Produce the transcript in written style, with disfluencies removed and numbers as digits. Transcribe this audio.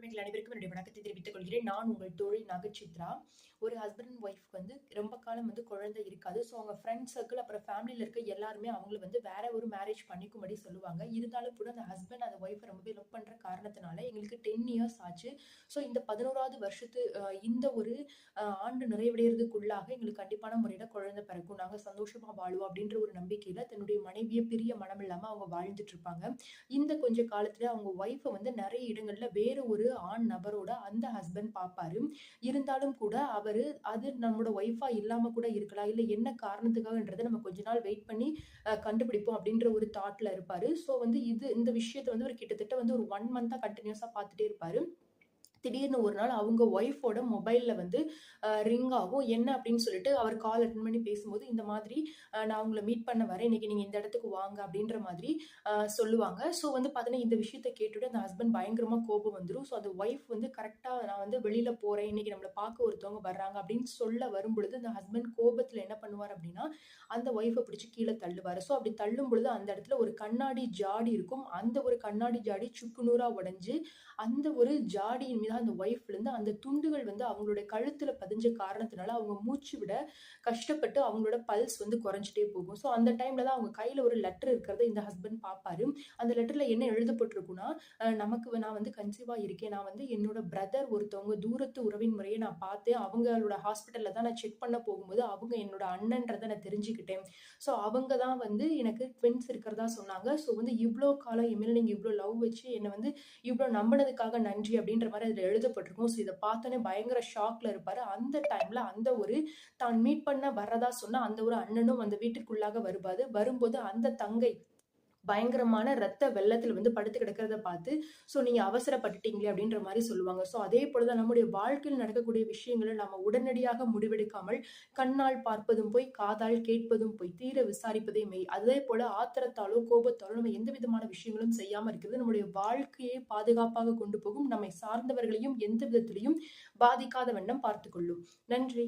உறவுகள் அனைவருக்கும் என்னுடைய வணக்கத்தை தெரிவித்துக் கொள்கிறேன். நான் உங்கள் தோழி நகச்சித்ரா. ஒரு ஹஸ்பண்ட் அண்ட் ஒய்ஃப்க்கு வந்து ரொம்ப காலம் வந்து குழந்தை இருக்காது. ஸோ அவங்க ஃப்ரெண்ட் சர்க்கிள் அப்புறம் ஃபேமிலியில இருக்க எல்லாருமே அவங்கள வந்து வேற ஒரு மேரேஜ் பண்ணிக்கும்படி சொல்லுவாங்க. இருந்தாலும் கூட அந்த ஹஸ்பண்ட் அந்த ஒய்ஃபை ரொம்பவே லவ் பண்ற காரணத்தினால எங்களுக்கு 10 இயர்ஸ் ஆச்சு. ஸோ இந்த 11வது வருஷத்து இந்த ஒரு ஆண்டு நிறைவடைறதுக்குள்ளாக எங்களுக்கு கண்டிப்பான முறையில குழந்தை பிறக்கும். நாங்க சந்தோஷமா வாழ்வோம் அப்படின்ற ஒரு நம்பிக்கையில தன்னுடைய மனைவியை பிரிய மனம் இல்லாம அவங்க வாழ்ந்துட்டு இருப்பாங்க. இந்த கொஞ்ச காலத்துல அவங்க ஒய்ஃப வந்து நெறைய இடங்கள்ல வேற ஒரு ஆண் நபரோட அந்த ஹஸ்பண்ட் பார்ப்பாரு. இருந்தாலும் கூட அது நம்மளோட ஒய்ஃபா இல்லாம கூட இருக்கலாம். இல்ல என்ன காரணத்துக்காகன்றத நம்ம கொஞ்ச நாள் வெயிட் பண்ணி கண்டுபிடிப்போம் அப்படின்ற ஒரு தாட்ல இருப்பாரு. ஸோ வந்து இந்த விஷயத்த வந்து ஒரு கிட்டத்தட்ட வந்து ஒரு 1 மந்த்தா கன்டினியூஸா பார்த்துட்டே இருப்பாரு. திடீர்னு ஒரு நாள் அவங்க ஒய்ஃபோட மொபைல்ல வந்து ரிங் ஆகும். என்ன அப்படின்னு சொல்லிட்டு அவர் கால் அட்டெண்ட் பண்ணி பேசும்போது, இந்த மாதிரி நான் உங்கள மீட் பண்ண வரேன். இன்னைக்கு நீங்க இந்த இடத்துக்கு வாங்க அப்படின்ற மாதிரி சொல்லுவாங்க. ஸோ வந்து பார்த்தீங்கன்னா, இந்த விஷயத்த கேட்டுட்டு அந்த ஹஸ்பண்ட் பயங்கரமா கோபம் வந்துரும். ஸோ அந்த ஒய்ஃப் வந்து கரெக்ட்டா நான் வந்து வெளியில போறேன். இன்னைக்கு நம்மள பார்க்க ஒருத்தவங்க வர்றாங்க அப்படின்னு சொல்ல வரும்பொழுது, அந்த ஹஸ்பண்ட் கோபத்துல என்ன பண்ணுவார் அப்படின்னா, அந்த ஒய்ஃப பிடிச்சு கீழ தள்ளுவாரு. ஸோ அப்படி தள்ளும் பொழுது அந்த இடத்துல ஒரு கண்ணாடி ஜாடி இருக்கும். அந்த ஒரு கண்ணாடி ஜாடி சுக்கு நூறா உடைஞ்சு, அந்த ஒரு ஜாடியின் மீது அந்த ஒய்ஃப் விழுந்து அந்த துண்டுகள் வந்து அவங்களுடைய கழுத்துல பதிஞ்ச காரணத்தினால அவங்க மூச்சு விட கஷ்டப்பட்டு அவங்களோட பல்ஸ் வந்து குறைஞ்சிட்டே போகும். ஸோ அந்த டைம்ல தான் அவங்க கையில ஒரு லெட்டர் இருக்கிறத இந்த ஹஸ்பண்ட் பார்ப்பாரு. அந்த லெட்டர்ல என்ன எழுதப்பட்டிருக்கும்னா, நான் வந்து கன்சீவா இருக்கேன். நான் வந்து என்னோட பிரதர் ஒருத்தவங்க தூரத்து உறவின் முறைய நான் பார்த்தேன். அவங்களோட ஹாஸ்பிட்டல்ல தான் நான் செக் பண்ண போகும்போது அவங்க என்னோட அண்ணன்றத நான் தெரிஞ்சுக்கிட்டேன். ஸோ அவங்க தான் வந்து எனக்கு ட்வின்ஸ் இருக்கிறதா சொன்னாங்க. ஸோ வந்து இவ்ளோ காலம் என் மேல நீங்க இவ்ளோ லவ் வச்சு என்ன வந்து இவ்ளோ நம்பினதுக்காக நன்றி அப்படின்ற மாரி அதுல எழுதப்பட்டிருக்கும். ஸோ இத பார்த்தோனே பயங்கர ஷாக்ல இருப்பாரு. அந்த டைம்ல அந்த ஒரு தான் மீட் பண்ண வர்றதா சொன்ன அந்த ஒரு அண்ணனும் அந்த வீட்டுக்குள்ளாக வரும்போது அந்த தங்கை பயங்கரமான ரத்த வெள்ளத்துல வந்து படுத்து கிடக்கிறத பார்த்து, "ஸோ நீங்க அவசரப்பட்டுட்டீங்களே" அப்படின்ற மாரி சொல்லுவாங்க. ஸோ அதே போல தான் நம்முடைய வாழ்க்கையில் நடக்கக்கூடிய விஷயங்கள நம்ம உடனடியாக முடிவெடுக்காமல், கண்ணால் பார்ப்பதும் பொய், காதால் கேட்பதும் பொய், தீர விசாரிப்பதே மெய். அதே போல ஆத்திரத்தாலோ, கோபத்தாலோ நம்ம எந்த விதமான விஷயங்களும் செய்யாம இருக்கிறது நம்முடைய வாழ்க்கையை பாதுகாப்பாக கொண்டு போகும். நம்மை சார்ந்தவர்களையும் எந்த விதத்திலயும் பாதிக்காத வண்ணம் பார்த்துக் கொள்ளும். நன்றி.